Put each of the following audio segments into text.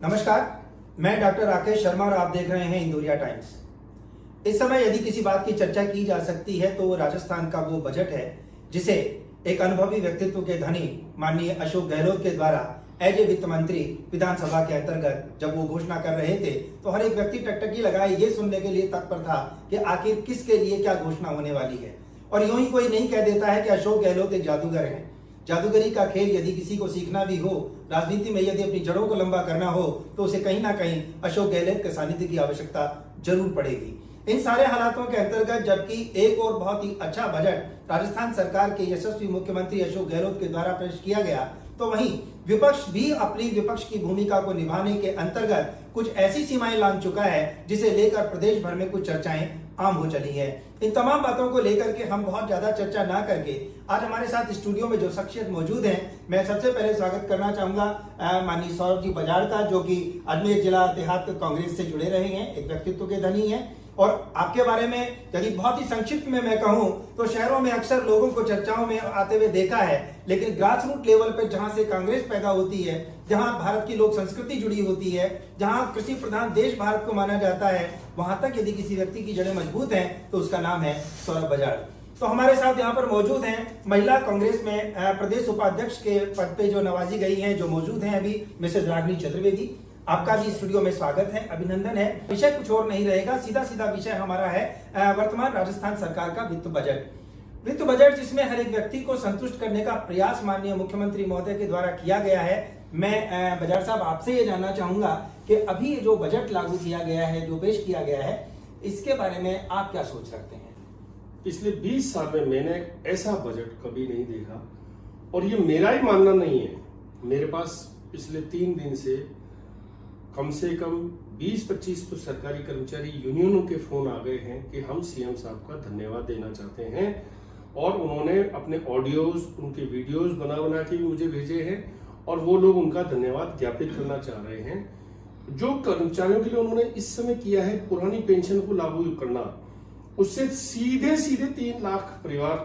नमस्कार, मैं डॉक्टर राकेश शर्मा और आप देख रहे हैं इंदौरिया टाइम्स। इस समय यदि किसी बात की चर्चा की जा सकती है तो राजस्थान का वो बजट है जिसे एक अनुभवी व्यक्तित्व के धनी माननीय अशोक गहलोत के द्वारा एज ए वित्त मंत्री विधानसभा के अंतर्गत जब वो घोषणा कर रहे थे तो हर एक व्यक्ति टकटकी लगाए ये सुनने के लिए तत्पर था कि आखिर किसके लिए क्या घोषणा होने वाली है। और यूं ही कोई नहीं कह देता है कि अशोक गहलोत एक जादूगर है। जादूगरी का खेल यदि किसी को सीखना भी हो, राजनीति में यदि अपनी जड़ों को लंबा करना हो तो उसे कहीं ना कहीं अशोक गहलोत के सानिध्य की आवश्यकता जरूर पड़ेगी। इन सारे हालातों के अंतर्गत जबकि एक और बहुत ही अच्छा बजट राजस्थान सरकार के यशस्वी मुख्यमंत्री अशोक गहलोत के द्वारा पेश किया गया, तो वहीं विपक्ष भी अपनी विपक्ष की भूमिका को निभाने के अंतर्गत कुछ ऐसी सीमाएं लांघ चुका है जिसे लेकर प्रदेश भर में कुछ चर्चाएं आम हो चली है। इन तमाम बातों को लेकर के हम बहुत ज्यादा चर्चा ना करके आज हमारे साथ स्टूडियो में जो शख्सियत मौजूद हैं, मैं सबसे पहले स्वागत करना चाहूंगा माननीय सौरभ जी बजाड़ का, जो कि अजमेर जिला देहात कांग्रेस से जुड़े रहे हैं, एक व्यक्तित्व के धनी हैं। और आपके बारे में यदि बहुत ही संक्षिप्त में मैं कहूं तो शहरों में अक्सर लोगों को चर्चाओं में आते हुए देखा है, लेकिन ग्रास रूट लेवल पर जहां से कांग्रेस पैदा होती है, जहां भारत की लोक संस्कृति जुड़ी होती है, जहां कृषि प्रधान देश भारत को माना जाता है, वहां तक यदि किसी व्यक्ति की जड़ें मजबूत हैं तो उसका नाम है सौरभ बजाड़। तो हमारे साथ यहाँ पर मौजूद हैं महिला कांग्रेस में प्रदेश उपाध्यक्ष के पद पे जो नवाजी गई हैं, जो मौजूद हैं अभी, मिसेज रागिनी चतुर्वेदी। आपका भी स्टूडियो में स्वागत है, अभिनंदन है। विषय कुछ और नहीं रहेगा, सीधा सीधा विषय हमारा है वर्तमान राजस्थान सरकार का वित्त बजट जिसमें हर एक व्यक्ति को संतुष्ट करने का प्रयास माननीय मुख्यमंत्री महोदय के द्वारा किया गया है। मैं बजाड़ साहब आपसे ये जानना चाहूंगा कि अभी जो बजट लागू किया गया है, जो पेश किया गया है, इसके बारे में आप क्या सोच रखते हैं? पिछले 20 साल में मैंने ऐसा बजट कभी नहीं देखा, और ये मेरा ही मानना नहीं है। मेरे पास पिछले 3 दिन से कम 20-25 तो सरकारी कर्मचारी यूनियनों के फोन आ गए हैं कि हम सीएम साहब का धन्यवाद देना चाहते हैं, और उन्होंने अपने ऑडियोज, उनके वीडियोज बना के मुझे भेजे हैं, और वो लोग उनका धन्यवाद ज्ञापित करना चाह रहे हैं। जो कर्मचारियों के लिए उन्होंने इस समय किया है पुरानी पेंशन को लागू करना, उससे सीधे 3 लाख परिवार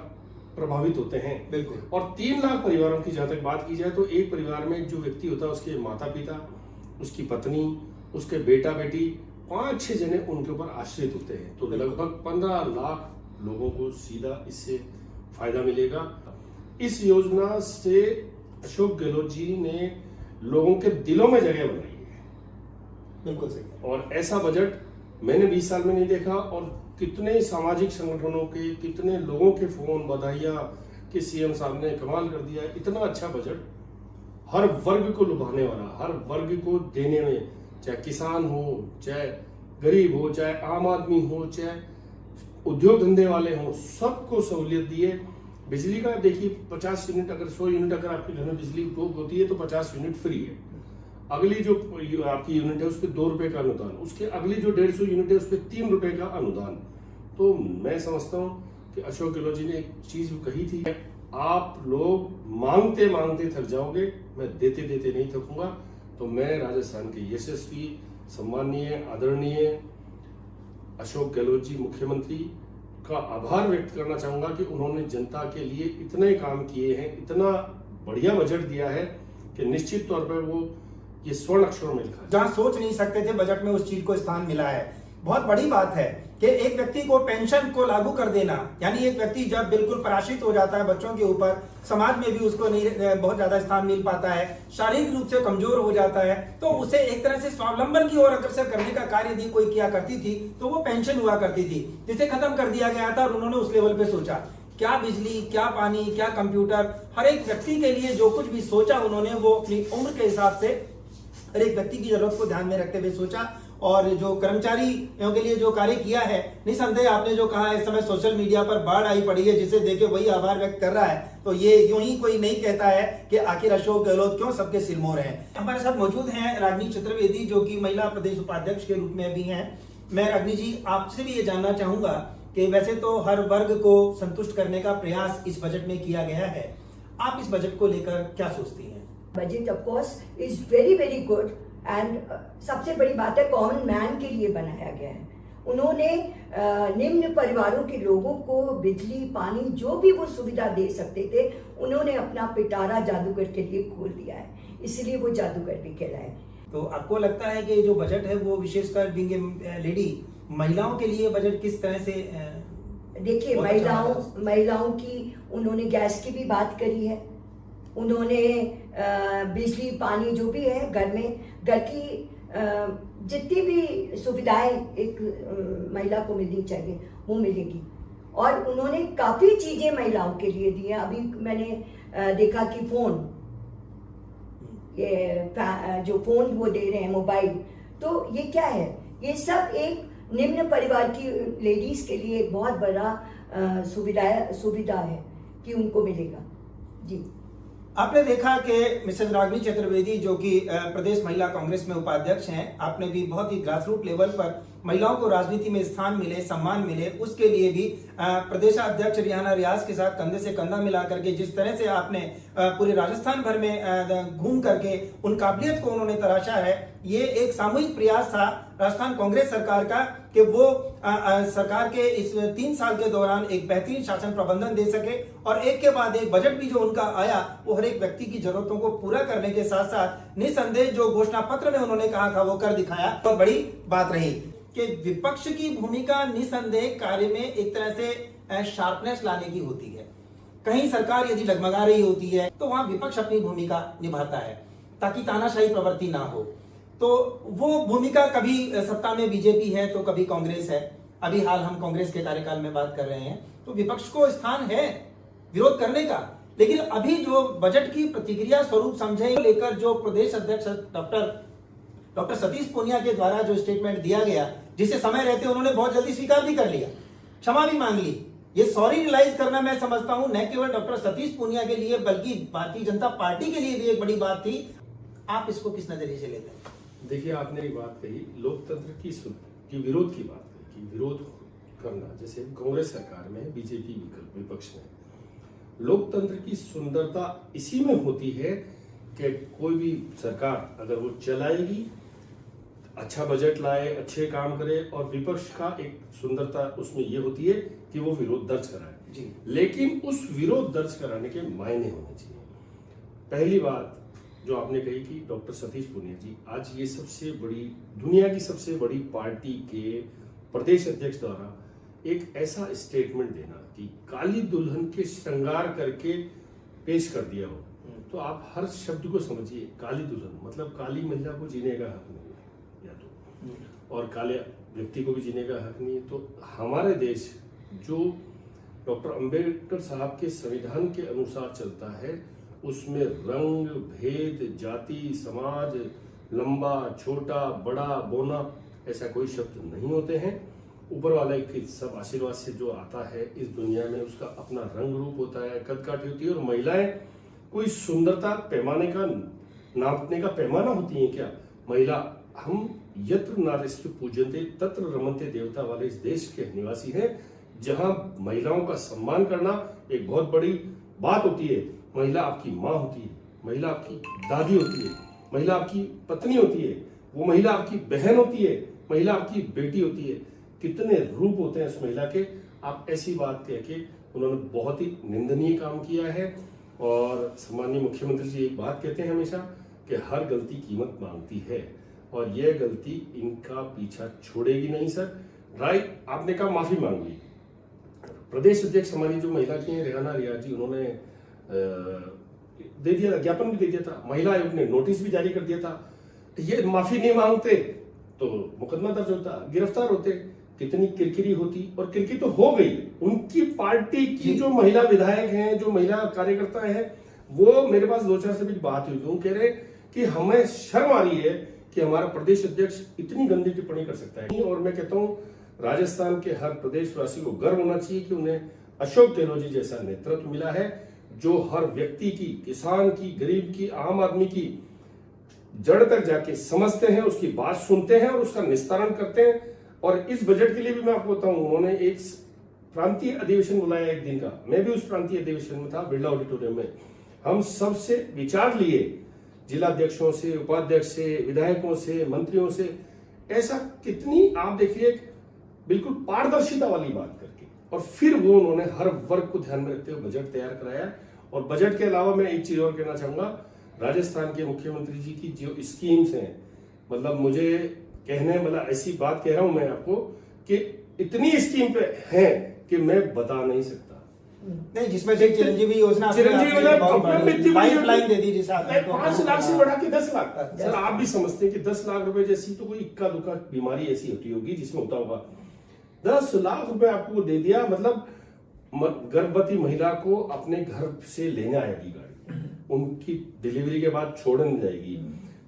प्रभावित होते हैं। बिल्कुल। और 3 लाख परिवारों की जहां तक बात की जाए तो एक परिवार में जो व्यक्ति होता है उसके माता पिता, उसकी पत्नी, उसके बेटा बेटी, 5-6 जने उनके ऊपर आश्रित होते हैं। तो लगभग 15 लाख लोगों को सीधा इससे फायदा मिलेगा। इस योजना से अशोक गहलोत जी ने लोगों के दिलों में जगह बनाई है। बिल्कुल सही। और ऐसा बजट मैंने 20 साल में नहीं देखा, और कितने सामाजिक संगठनों के, कितने लोगों के फोन, बधाइयां कि सीएम साहब ने कमाल कर दिया। इतना अच्छा बजट, हर वर्ग को लुभाने वाला, हर वर्ग को देने में, चाहे किसान हो, चाहे गरीब हो, चाहे आम आदमी हो, चाहे उद्योग धंधे वाले हो, सबको सहूलियत दी है। बिजली का देखिए 50 यूनिट, अगर 100 यूनिट अगर आपके घर में बिजली उपभोग होती है तो 50 यूनिट फ्री है। अगली जो आपकी यूनिट है उस पर 2 रुपए का अनुदान, उसके अगली जो 150 यूनिट है उस पर 3 रुपए का अनुदान। तो मैं समझता हूँ कि अशोक गहलोत जी ने एक चीज कही थी, आप लोग मांगते मांगते थक जाओगे, मैं देते देते नहीं थकूंगा। तो मैं राजस्थान के यशस्वी, सम्माननीय, आदरणीय अशोक गहलोत जी मुख्यमंत्री का आभार व्यक्त करना चाहूंगा कि उन्होंने जनता के लिए इतने काम किए हैं, इतना बढ़िया बजट दिया है कि निश्चित तौर पर वो ये स्वर्ण अक्षरों में लिखा है। जहां सोच नहीं सकते थे बजट में उस चीज को स्थान मिला है। बहुत बड़ी बात है कि एक व्यक्ति को पेंशन को लागू कर देना, यानी एक व्यक्ति जब बिल्कुल पराश्रित हो जाता है बच्चों के ऊपर, समाज में भी उसको नहीं बहुत ज्यादा स्थान मिल पाता है, शारीरिक रूप से कमजोर हो जाता है, तो उसे एक तरह से स्वावलंबन की ओर अग्रसर करने का कार्य यदि कोई किया करती थी तो वो पेंशन हुआ करती थी, जिसे खत्म कर दिया गया था। और उन्होंने उस लेवल पे सोचा, क्या बिजली, क्या पानी, क्या कंप्यूटर, हर एक व्यक्ति के लिए जो कुछ भी सोचा उन्होंने वो अपनी उम्र के हिसाब से हर एक व्यक्ति की जरूरत को ध्यान में रखते हुए सोचा। और जो कर्मचारियों के लिए जो कार्य किया है, निसंदेह आपने जो कहा, इस समय सोशल मीडिया पर बाढ़ आई पड़ी है, जिसे देखे वही आभार व्यक्त कर रहा है। तो ये यूं ही कोई नहीं कहता है कि आखिर अशोक गहलोत क्यों सबके सिरमौर हैं। हमारे साथ मौजूद हैं रागिनी चतुर्वेदी, जो कि महिला प्रदेश उपाध्यक्ष के रूप में भी हैं। मैं रागिनी जी आपसे भी ये जानना चाहूंगा कि वैसे तो हर वर्ग को संतुष्ट करने का प्रयास इस बजट में किया गया है, आप इस बजट को लेकर क्या सोचती हैं? Budget of course is very good, and सबसे बड़ी बात है कॉमन मैन के लिए बनाया गया है। उन्होंने निम्न परिवारों के लोगों को बिजली, पानी, जो भी वो सुविधा दे सकते थे, उन्होंने अपना पिटारा जादूगर के लिए खोल दिया है, इसलिए वो जादूगर भी कहलाए। तो आपको लगता है कि जो बजट है वो विशेषकर बीइंग ए लेडी महिलाओं के लिए बजट किस तरह से देखिए, बहुत अच्छा है। महिलाओं की उन्होंने गैस की भी बात करी है, उन्होंने बिजली पानी जो भी है घर में, घर की जितनी भी सुविधाएं एक महिला को मिलनी चाहिए वो मिलेगी। और उन्होंने काफी चीजें महिलाओं के लिए दी हैं। अभी मैंने देखा कि फोन, ये जो फोन वो दे रहे हैं, मोबाइल, तो ये क्या है, ये सब एक निम्न परिवार की लेडीज के लिए एक बहुत बड़ा सुविधा है कि उनको मिलेगा। जी, आपने देखा कि मिसेस रागिनी चतुर्वेदी जो कि प्रदेश महिला कांग्रेस में उपाध्यक्ष हैं, आपने भी बहुत ही ग्रासरूट लेवल पर महिलाओं को राजनीति में स्थान मिले, सम्मान मिले, उसके लिए भी प्रदेशाध्यक्ष रियाना रियाज के साथ कंधे से कंधा मिला करके जिस तरह से आपने पूरे राजस्थान भर में घूम करके उन काबिलियत को उन्होंने तराशा है, ये एक सामूहिक प्रयास था राजस्थान कांग्रेस सरकार का कि वो सरकार के इस 3 साल के दौरान एक बेहतरीन शासन प्रबंधन दे सके और एक के बाद एक बजट भी जो उनका आया वो हर एक व्यक्ति की जरूरतों को पूरा करने के साथ साथ निसंदेह जो घोषणा पत्र में उन्होंने कहा था वो कर दिखाया। तो बड़ी बात रही कि विपक्ष की भूमिका निसंदेह कार्य में एक तरह से शार्पनेस लाने की होती है। कहीं सरकार यदि डगमगा रही होती है तो वहां विपक्ष अपनी भूमिका निभाता है ताकि तानाशाही प्रवृत्ति ना हो। तो वो भूमिका कभी सत्ता में बीजेपी है तो कभी कांग्रेस है। अभी हाल हम कांग्रेस के कार्यकाल में बात कर रहे हैं तो विपक्ष को स्थान है विरोध करने का, लेकिन अभी जो बजट की प्रतिक्रिया स्वरूप समझे लेकर जो प्रदेश अध्यक्ष डॉक्टर सतीश पूनिया के द्वारा जो स्टेटमेंट दिया गया, जिसे समय रहते उन्होंने बहुत जल्दी स्वीकार भी कर लिया, क्षमा भी मांग ली। ये सॉरी रियलाइज करना मैं समझता हूं न केवल डॉक्टर सतीश पूनिया के लिए बल्कि भारतीय जनता पार्टी के लिए भी एक बड़ी बात थी। आप इसको किस नजरिए से लेते हैं? देखिए, आपने एक बात कही, लोकतंत्र की विरोध की बात कही कि विरोध करना, जैसे कांग्रेस सरकार में, बीजेपी विपक्ष में, लोकतंत्र की सुंदरता इसी में होती है कि कोई भी सरकार अगर वो चलाएगी, अच्छा बजट लाए, अच्छे काम करे, और विपक्ष का एक सुंदरता उसमें ये होती है कि वो विरोध दर्ज कराए जी। लेकिन उस विरोध दर्ज कराने के मायने होने चाहिए। पहली बात जो आपने कही कि डॉक्टर सतीश पूनिया जी, आज ये सबसे बड़ी, दुनिया की सबसे बड़ी पार्टी के प्रदेश अध्यक्ष द्वारा एक ऐसा स्टेटमेंट देना कि काली दुल्हन के श्रृंगार करके पेश कर दिया हो, तो आप हर शब्द को समझिए। काली दुल्हन मतलब काली महिला को जीने का हक नहीं है, या तो, और काले व्यक्ति को भी जीने का हक नहीं है। तो हमारे देश जो डॉक्टर अंबेडकर साहब के संविधान के अनुसार चलता है, उसमें रंग भेद, जाति, समाज, लंबा छोटा बड़ा बोना, ऐसा कोई शब्द नहीं होते हैं। ऊपर वाले के सब आशीर्वाद से जो आता है इस दुनिया में, उसका अपना रंग रूप होता है, कद काठी होती है। और महिलाएं कोई सुंदरता पैमाने का, नापने का पैमाना होती है क्या? महिला, हम यत्र नारीस्तु पूज्यन्ते तत्र रमन्ते देवता वाले इस देश के निवासी हैं, जहां महिलाओं का सम्मान करना एक बहुत बड़ी बात होती है। महिला आपकी माँ होती है, महिला आपकी दादी होती है, महिला आपकी पत्नी होती है, वो महिला आपकी बहन होती है, महिला आपकी बेटी होती है। कितने रूप होते हैं उस महिला के। आप ऐसी बात कह के उन्होंने बहुत ही निंदनीय काम किया है। और सम्माननीय मुख्यमंत्री जी एक बात कहते हैं हमेशा कि हर गलती कीमत मांगती है, और यह गलती इनका पीछा छोड़ेगी नहीं सर। राइट, आपने कहा माफी मांग ली। प्रदेश अध्यक्ष हमारी जो महिला की हैं रियाना रियाज जी, उन्होंने दे दिया, ज्ञापन भी दे दिया था, महिला आयोग ने नोटिस भी जारी कर दिया था। ये माफी नहीं मांगते तो मुकदमा दर्ज होता, गिरफ्तार होते। कितनी किरकिरी होती, और किरकिरी तो हो गई। उनकी पार्टी की जो महिला विधायक हैं, जो महिला कार्यकर्ता हैं, वो मेरे पास 2-4 से भी बात हुई, वो कह रहे कि हमें शर्म आ रही है कि हमारा प्रदेश अध्यक्ष इतनी गंदी टिप्पणी कर सकता है। और मैं कहता हूँ राजस्थान के हर प्रदेशवासी को गर्व होना चाहिए कि उन्हें अशोक गहलोत जी जैसा नेतृत्व मिला है, जो हर व्यक्ति की, किसान की, गरीब की, आम आदमी की जड़ तक जाके समझते हैं, उसकी बात सुनते हैं और उसका निस्तारण करते हैं। और इस बजट के लिए भी मैं आपको बताऊं, उन्होंने एक प्रांतीय अधिवेशन बुलाया एक दिन का। मैं भी उस प्रांतीय अधिवेशन में था, बिरला ऑडिटोरियम में। हम सबसे विचार लिए, जिलाध्यक्षों से, उपाध्यक्ष से, विधायकों से, मंत्रियों से। ऐसा कितनी, आप देखिए, बिल्कुल पारदर्शिता वाली बात करके, और फिर वो उन्होंने हर वर्ग को ध्यान में रखते हुए बजट तैयार कराया। और बजट के अलावा मैं एक चीज और कहना चाहूंगा, राजस्थान के मुख्यमंत्री जी की जो स्कीम्स हैं, मतलब मुझे कहने मतलब ऐसी बात कह रहा हूं मैं आपको कि इतनी स्कीम पे है कि मैं बता नहीं सकता। नहीं, जिसमें से चिरंजीवी योजना लाइफ लाइन दे दी, जिसे आपने 5 लाख से बढ़ा के 10 लाख। सर आप भी समझते हैं कि 10 लाख रुपए जैसी तो कोई इक्का दुक्का बीमारी ऐसी होती होगी जिसमें होता होगा। 10 लाख रुपए आपको दे दिया, मतलब गर्भवती महिला को अपने घर से लेने आएगी गाड़ी, उनकी डिलीवरी के बाद छोड़ने जाएगी,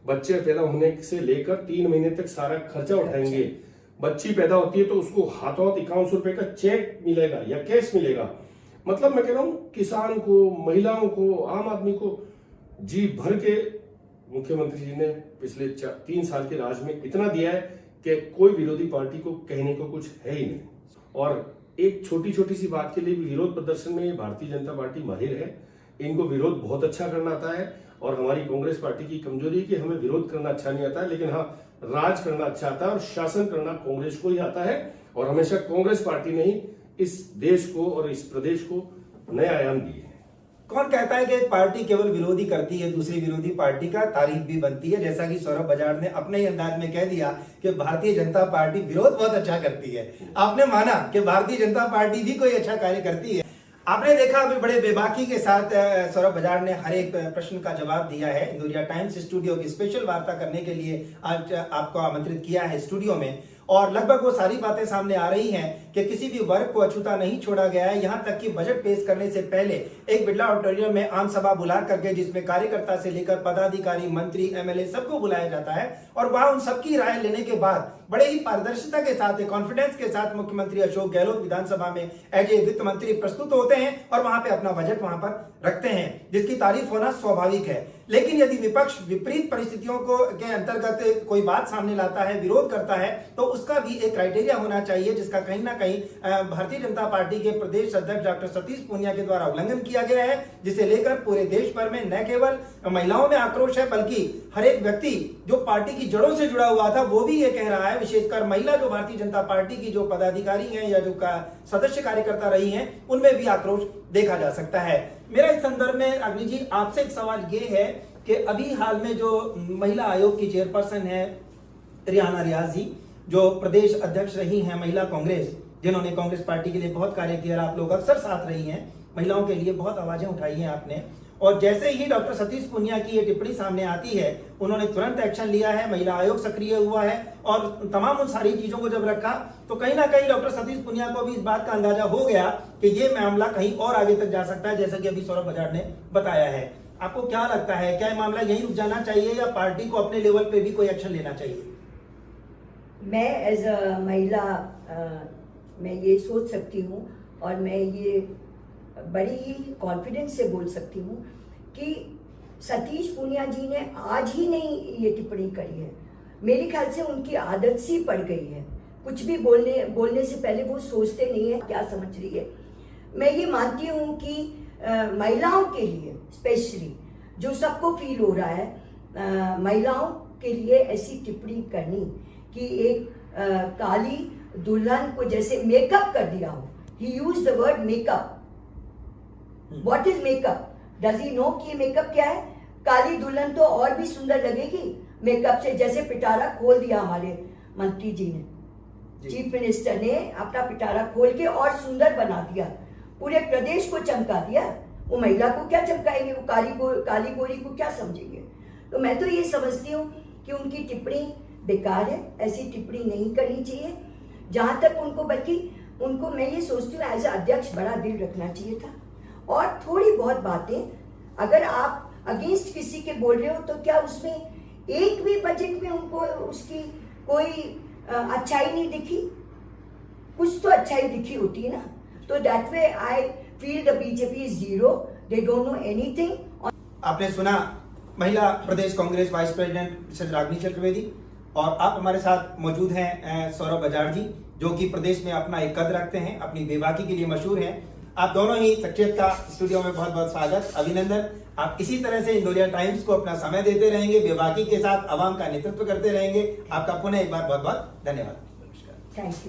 बच्चे पैदा होने से लेकर 3 महीने तक सारा खर्चा उठाएंगे। बच्ची पैदा होती है तो उसको हाथों हाथ 5100 रुपए का चेक मिलेगा या कैश मिलेगा। मतलब मैं कह रहा हूं किसान को, महिलाओं को, आम आदमी को जी भर के मुख्यमंत्री जी ने पिछले 3 साल के राज में इतना दिया है कि कोई विरोधी पार्टी को कहने को कुछ है ही नहीं। और एक छोटी छोटी सी बात के लिए भी विरोध प्रदर्शन में भारतीय जनता पार्टी माहिर है, इनको विरोध बहुत अच्छा करना आता है। और हमारी कांग्रेस पार्टी की कमजोरी है कि हमें विरोध करना अच्छा नहीं आता है, लेकिन हाँ राज करना अच्छा आता है और शासन करना कांग्रेस को ही आता है। और हमेशा कांग्रेस पार्टी ने ही इस देश को और इस प्रदेश को नए आयाम दिए हैं। कौन कहता है कि एक पार्टी केवल विरोधी करती है, दूसरी विरोधी पार्टी का तारीफ भी बनती है, जैसा कि सौरभ बजाज ने अपने ही अंदाज में कह दिया कि भारतीय जनता पार्टी विरोध बहुत अच्छा करती है। आपने माना कि भारतीय जनता पार्टी भी कोई अच्छा कार्य करती है। आपने देखा अभी बड़े बेबाकी के साथ सौरभ बजाज ने हर एक प्रश्न का जवाब दिया है। इंदौरिया टाइम्स स्टूडियो की स्पेशल वार्ता करने के लिए आज आपको आमंत्रित किया है स्टूडियो में, और लगभग वो सारी बातें सामने आ रही हैं कि किसी भी वर्ग को अछूता नहीं छोड़ा गया है। यहां तक कि बजट पेश करने से पहले एक बिरला ऑडिटोरियम में आम सभा बुला करके, जिसमें कार्यकर्ता से लेकर पदाधिकारी, मंत्री, एमएलए सबको बुलाया जाता है, और वहां उन सबकी राय लेने के बाद बड़े ही पारदर्शिता के साथ, कॉन्फिडेंस के साथ मुख्यमंत्री अशोक गहलोत विधानसभा में एज ए वित्त मंत्री प्रस्तुत होते हैं और वहां पे अपना बजट वहां पर रखते हैं, जिसकी तारीफ होना स्वाभाविक है। लेकिन यदि विपक्ष विपरीत परिस्थितियों को के अंतर्गत कोई बात सामने लाता है, विरोध करता है, तो उसका भी एक क्राइटेरिया होना चाहिए, जिसका कहीं ना कहीं भारतीय जनता पार्टी के प्रदेश अध्यक्ष डॉक्टर सतीश पूनिया के द्वारा उल्लंघन किया गया है, जिसे लेकर पूरे देश भर में न केवल महिलाओं में आक्रोश है, बल्कि हर एक व्यक्ति जो पार्टी की जड़ों से जुड़ा हुआ था वो भी ये कह रहा है, विशेषकर महिला जो भारतीय जनता पार्टी की जो पदाधिकारी हैं या जो सदस्य कार्यकर्ता रही हैं, उनमें भी आक्रोश देखा जा सकता है। मेरा इस संदर्भ में अग्नि जी आपसे एक सवाल ये है कि अभी हाल में जो महिला आयोग की चेयरपर्सन है रियाना रियाज जी, जो प्रदेश अध्यक्ष रही हैं महिला कांग्रेस, जिन्होंने कांग्रेस पार्टी के लिए बहुत कार्य किया, आप लोग अक्सर साथ रही हैं, महिलाओं के लिए बहुत आवाजें उठाई हैं आपने, और जैसे ही डॉक्टर सतीश पूनिया की ये टिप्पणी सामने आती है, उन्होंने तुरंत एक्शन लिया है, महिला आयोग सक्रिय हुआ है, और तमाम उन सारी चीजों को जब रखा तो कहीं ना कहीं डॉक्टर सतीश पूनिया को भी इस बात का अंदाजा हो गया कि ये मामला कहीं और आगे तक जा सकता है, जैसा कि अभी सौरभ बजाज ने बताया है। आपको क्या लगता है, क्या मामला यही रुक जाना चाहिए या पार्टी को अपने लेवल पे भी कोई एक्शन लेना चाहिए? मैं एज अ महिला मैं ये सोच सकती हूँ, और मैं ये बड़ी ही कॉन्फिडेंस से बोल सकती हूँ कि सतीश पूनिया जी ने आज ही नहीं ये टिप्पणी करी है, मेरे ख्याल से उनकी आदत सी पड़ गई है। कुछ भी बोलने से पहले वो सोचते नहीं है क्या समझ रही है। मैं ये मानती हूँ कि महिलाओं के लिए स्पेशली जो सबको फील हो रहा है, महिलाओं के लिए ऐसी टिप्पणी करनी कि एक काली दुल्हन को जैसे मेकअप कर दिया हो, he use the word makeup. What is makeup? Does he know कि मेकअप क्या है? काली दुल्हन तो और भी सुंदर लगेगी मेकअप से, जैसे पिटारा खोल दिया हमारे मंत्री जी ने, चीफ मिनिस्टर ने अपना पिटारा खोल के और सुंदर बना दिया, पूरे प्रदेश को चमका दिया। वो महिला को क्या चमकाएंगे, वो काली गोरी को क्या समझेंगे? तो मैं तो ये समझती हूँ कि उनकी टिप्पणी बेकार है, ऐसी टिप्पणी नहीं करनी चाहिए। जहां तक उनको, बल्कि उनको मैं ये सोचती हूँ एज अध्यक्ष बड़ा दिल रखना चाहिए था, और थोड़ी बहुत बातें अगर आप अगेंस्ट किसी के बोल रहे हो तो क्या उसमें एक भी बजट में उनको उसकी कोई अच्छाई नहीं दिखी? कुछ तो अच्छाई दिखी होती है ना। तो that way I feel the BJP is zero, they don't know anything. आपने सुना महिला प्रदेश Congress vice president Mrs Ragini Chaturvedi, और आप हमारे साथ मौजूद हैं सौरभ बजाज जी, जो कि प्रदेश में अपना एक कद रखते हैं, अपनी बेबाकी के लिए मशहूर हैं। आप दोनों ही शख्सियत का स्टूडियो में बहुत बहुत स्वागत, अभिनंदन। आप इसी तरह से इंदौरिया टाइम्स को अपना समय देते रहेंगे, बेबाकी के साथ आवाम का नेतृत्व करते रहेंगे। आपका पुनः एक बार बहुत बहुत धन्यवाद। Thank you.